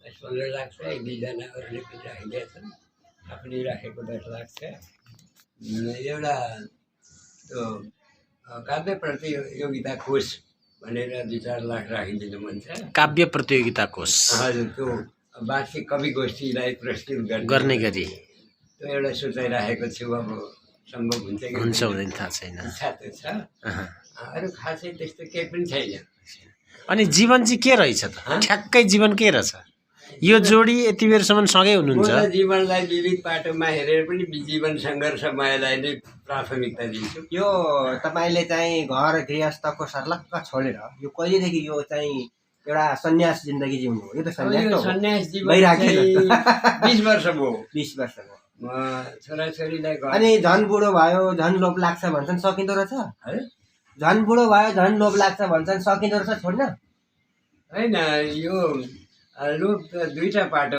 15 लाख छ, 1-2 जना अरूले पनि राखिदिएका छन्, आफूले राखेको 10 लाख छ। एउटा त्यो काव्य प्रतियोगिता कोष भनेर 2-4 लाख राखिदिनु मन छ। काव्य प्रतियोगिता कोष हजुर, त्यो वार्षिक कवि गोष्ठीलाई पुरस्कृत गर्ने गरी त्यो एउटा सोचाइराखेको छु। अब सम्भव हुन्छ कि हुन्छ हुँदैन थाहा छैन। इच्छा त छ, अरू खासै त्यस्तो केही पनि छैन। अनि जीवन चाहिँ के रहेछ त? ठ्याक्कै जीवन के रहेछ? यो जोडी यति बेरसम्म सँगै हुनुहुन्छ। म जीवनलाई विविध पाटोमा हेरेर पनि जीवन सङ्घर्षमयलाई नै प्राथमिकता दिन्छु। यो तपाईँले चाहिँ घर गृहस्थको सर्लक्क छोडेर यो कहिलेदेखि यो चाहिँ एउटा सन्यास जिन्दगी जिउनु हो? यो त सन्यास जीवन वैराग्य 20 वर्ष भयो। 20 वर्ष भयो। म छोराछोरीलाई अनि झन् बुढो भयो, झन् लोभ लाग्छ भन्छन्, सकिँदो रहेछ? झन् बुढो भयो, झन् लोभ लाग्छ भन्छन्, सकिँदो रहेछ छोड्न? होइन, यो लोभ त दुईटा पाटो